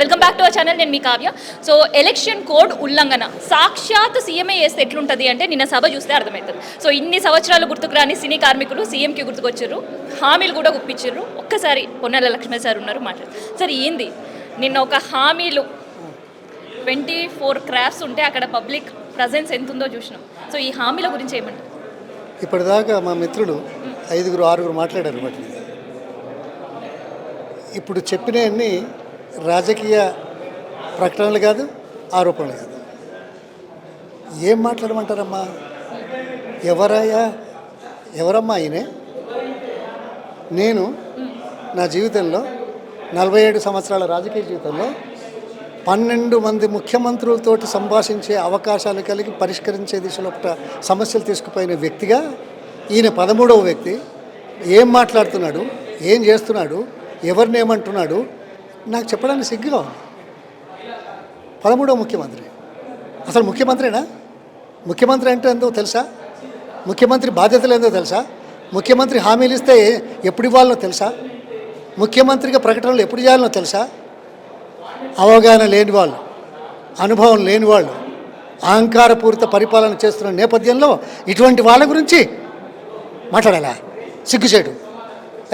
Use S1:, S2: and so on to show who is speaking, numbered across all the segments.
S1: Welcome back to our channel. నేను మీ Kavya. So election code ఉల్లంఘన సాక్షాత్ సీఎంఏ చేస్తే ఎట్లుంటుంది అంటే నిన్న సభ చూస్తే అర్థమవుతుంది. సో ఇన్ని సంవత్సరాలు గుర్తుకు రాని సినీ కార్మికులు సీఎంకి గుర్తుకొచ్చారు, హామీలు కూడా గుప్పించారు. ఒక్కసారి పొన్నాల లక్ష్మీ సార్ ఉన్నారు మాట్లాడు. సార్ ఏంది నిన్న ఒక హామీలు 24 క్రాఫ్ట్స్ ఉంటే అక్కడ పబ్లిక్ ప్రజెన్స్ ఎంత ఉందో చూసినాం. సో ఈ హామీల గురించి ఏమంటారు?
S2: ఇప్పటిదాకా మా మిత్రులు 5-6 మాట్లాడారు. బట్ ఇప్పుడు చెప్పినవన్నీ రాజకీయ ప్రకటనలు కాదు, ఆరోపణలు కాదు. ఏం మాట్లాడమంటారమ్మా? ఎవరమ్మా ఆయనే? నేను నా జీవితంలో 47 సంవత్సరాల రాజకీయ జీవితంలో 12 మంది ముఖ్యమంత్రులతోటి సంభాషించే అవకాశాలు కలిగి పరిష్కరించే దిశలో సమస్యలు తీసుకుపోయిన వ్యక్తిగా ఈయన 13వ వ్యక్తి. ఏం మాట్లాడుతున్నాడు, ఏం చేస్తున్నాడు, ఎవరిని ఏమంటున్నాడు నాకు చెప్పడానికి సిగ్గుగా ఉంది. 13వ ముఖ్యమంత్రి. అసలు ముఖ్యమంత్రినా? ముఖ్యమంత్రి అంటే ఏందో తెలుసా? ముఖ్యమంత్రి బాధ్యతలు ఏందో తెలుసా? ముఖ్యమంత్రి హామీలు ఇస్తే ఎప్పుడు ఇవ్వాలనో తెలుసా? ముఖ్యమంత్రిగా ప్రకటనలు ఎప్పుడు చేయాలనో తెలుసా? అవగాహన లేని వాళ్ళు, అనుభవం లేని వాళ్ళు, అహంకారపూరిత పరిపాలన చేస్తున్న నేపథ్యంలో ఇటువంటి వాళ్ళ గురించి మాట్లాడాలా? సిగ్గుచేటు.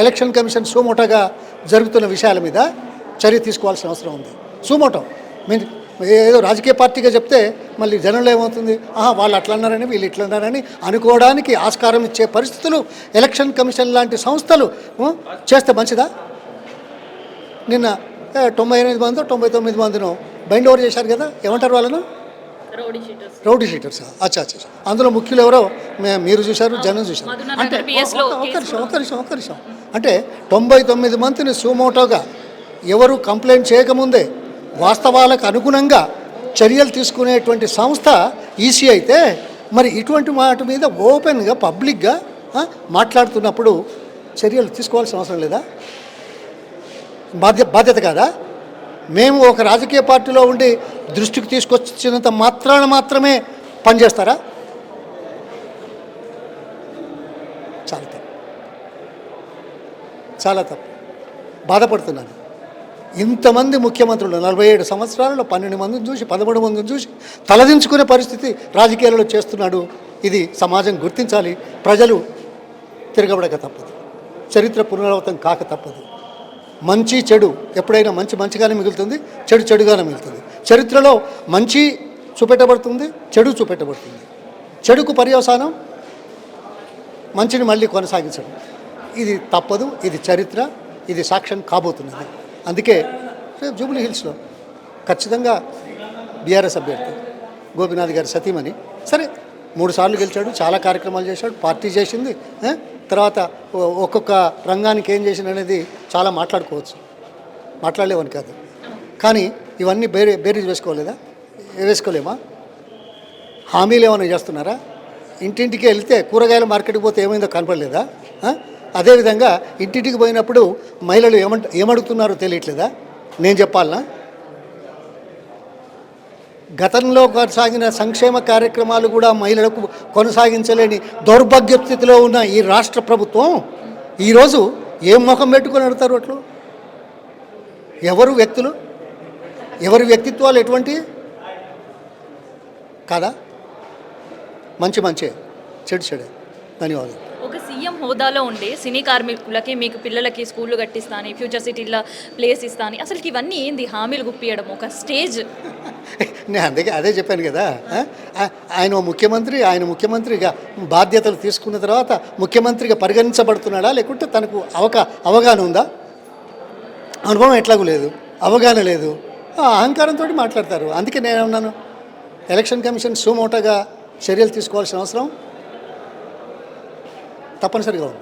S2: ఎలక్షన్ కమిషన్ సుమోటోగా జరుగుతున్న విషయాల మీద చర్య తీసుకోవాల్సిన అవసరం ఉంది. సుమోటో మీరు ఏదో రాజకీయ పార్టీగా చెప్తే మళ్ళీ జనంలో ఏమవుతుంది, వాళ్ళు అట్లా అన్నారని వీళ్ళు ఇట్లా అన్నారని అనుకోవడానికి ఆస్కారం ఇచ్చే పరిస్థితులు ఎలక్షన్ కమిషన్ లాంటి సంస్థలు చేస్తే మంచిదా? నిన్న 98 మందో 99 మందినో బైండ్ ఓవర్ చేశారు కదా, ఏమంటారు వాళ్ళను? Rowdy sheeters. అచ్చా. అందులో ముఖ్యులు ఎవరో మీరు చూశారు, జనం చూశారు. అంటే ఒక్క నిమిషం అంటే 99 మందిని సుమోటోగా ఎవరు కంప్లైంట్ చేయకముందే వాస్తవాలకు అనుగుణంగా చర్యలు తీసుకునేటువంటి సంస్థ ఈసీ అయితే, మరి ఇటువంటి వాటి మీద ఓపెన్గా పబ్లిక్గా మాట్లాడుతున్నప్పుడు చర్యలు తీసుకోవాల్సిన అవసరం లేదా? బాధ్యత కాదా? మేము ఒక రాజకీయ పార్టీలో ఉండి దృష్టికి తీసుకొచ్చినంత మాత్రమే పనిచేస్తారా? చాలా తప్పు. బాధపడుతున్నాను. ఇంతమంది ముఖ్యమంత్రులు 47 సంవత్సరాలలో 12 మందిని చూసి 13 మందిని చూసి తలదించుకునే పరిస్థితి రాజకీయాలలో చేస్తున్నాడు. ఇది సమాజం గుర్తించాలి. ప్రజలు తిరగబడక తప్పదు, చరిత్ర పునరావృతం కాక తప్పదు. మంచి చెడు ఎప్పుడైనా మంచిగానే మిగులుతుంది, చెడుగానే మిగులుతుంది. చరిత్రలో మంచి చూపెట్టబడుతుంది, చెడు చూపెట్టబడుతుంది. చెడుకు పర్యవసానం మంచిని మళ్ళీ కొనసాగించడం. ఇది తప్పదు, ఇది చరిత్ర, ఇది సాక్ష్యం కాబోతున్నది. అందుకే జూబ్లీ హిల్స్లో ఖచ్చితంగా బీఆర్ఎస్ అభ్యర్థి గోపీనాథ్ గారి సతీమణి సరే 3 సార్లు గెలిచాడు, చాలా కార్యక్రమాలు చేశాడు, పార్టీ చేసింది. తర్వాత ఒక్కొక్క రంగానికి ఏం చేసింది అనేది చాలా మాట్లాడలేవని కాదు. కానీ ఇవన్నీ బేరీజ్ వేసుకోలేమా? హామీలు ఏమైనా చేస్తున్నారా? ఇంటింటికి వెళ్తే కూరగాయల మార్కెట్కి పోతే ఏమైందో కనపడలేదా? అదేవిధంగా ఇంటింటికి పోయినప్పుడు మహిళలు ఏమడుగుతున్నారో తెలియట్లేదా? నేను చెప్పాలనా? గతంలో కొనసాగిన సంక్షేమ కార్యక్రమాలు కూడా మహిళలకు కొనసాగించలేని దౌర్భాగ్య స్థితిలో ఉన్న ఈ రాష్ట్ర ప్రభుత్వం ఈరోజు ఏం ముఖం పెట్టుకొని అడుగుతారు? అట్లు ఎవరి వ్యక్తిత్వాలు ఎటువంటి కాదా? మంచి చెడే. ధన్యవాదాలు.
S1: ఒక సీఎం హోదాలో ఉండే సినీ కార్మికులకి మీకు పిల్లలకి స్కూళ్ళు కట్టిస్తాను, ఫ్యూచర్ సిటీలో ప్లేస్ ఇస్తాను, అసలు ఇవన్నీ ఏంది? హామీలు గుప్పియడం ఒక స్టేజ్.
S2: నేను అదే చెప్పాను కదా. ఆయన ముఖ్యమంత్రిగా బాధ్యతలు తీసుకున్న తర్వాత ముఖ్యమంత్రిగా పరిగణించబడుతున్నాడా, లేకుంటే తనకు అవగాహన ఉందా? అనుభవం ఎట్లాగూ లేదు, అవగాహన లేదు, అహంకారంతో మాట్లాడతారు. అందుకే నేను అన్నాను, ఎలక్షన్ కమిషన్ సుమోటోగా చర్యలు తీసుకోవాల్సిన అవసరం తప్పనిసరిగా ఉంది.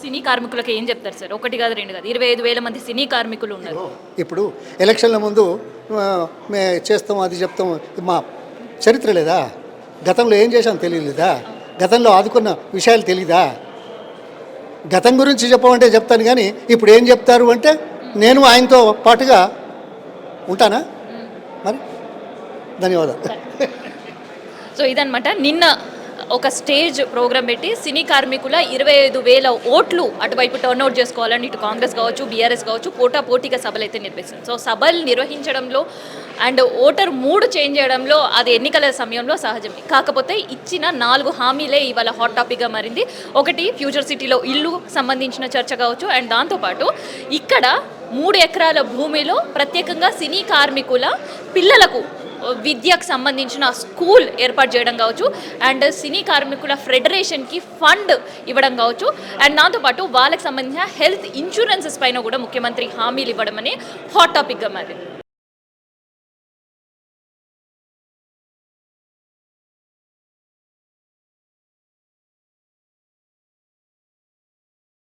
S1: సినీ కార్మికులకు ఏం చెప్తారు సార్? 1 కాదు 2 కాదు 25,000 మంది సినీ కార్మికులు ఉన్నారు.
S2: ఇప్పుడు ఎలక్షన్ల ముందు మేము చేస్తాం, అది చెప్తాం. మా చరిత్ర లేదా? గతంలో ఏం చేశాం తెలియలేదా? గతంలో ఆదుకున్న విషయాలు తెలీదా? గతం గురించి చెప్పమంటే చెప్తాను, కానీ ఇప్పుడు ఏం చెప్తారు అంటే నేను ఆయనతో పాటుగా ఉంటానా? మరి ధన్యవాదాలు.
S1: సో ఇదనమాట నిన్న ఒక స్టేజ్ ప్రోగ్రామ్ పెట్టి సినీ కార్మికుల 25,000 ఓట్లు అటువైపు టర్న్అవుట్ చేసుకోవాలని ఇటు కాంగ్రెస్ కావచ్చు, బీఆర్ఎస్ కావచ్చు, పోటాపోటీగా సభలు అయితే నిర్వహిస్తుంది. సో సభలు నిర్వహించడంలో అండ్ ఓటర్ మూడ్ చేంజ్ చేయడంలో అది ఎన్నికల సమయంలో సహజమే. కాకపోతే ఇచ్చిన 4 హామీలే ఇవాళ హాట్ టాపిక్గా మారింది. ఒకటి ఫ్యూచర్ సిటీలో ఇల్లు సంబంధించిన చర్చ కావచ్చు, అండ్ దాంతోపాటు ఇక్కడ 3 ఎకరాల భూమిలో ప్రత్యేకంగా సినీ కార్మికుల పిల్లలకు విద్యకు సంబంధించిన స్కూల్ ఏర్పాటు చేయడం కావచ్చు, అండ్ సినీ కార్మికుల ఫెడరేషన్కి ఫండ్ ఇవ్వడం కావచ్చు, అండ్ దాంతోపాటు వాళ్ళకి సంబంధించిన హెల్త్ ఇన్సూరెన్సెస్ పైన కూడా ముఖ్యమంత్రి హామీలు ఇవ్వడం అనే హాట్ టాపిక్గా మారింది.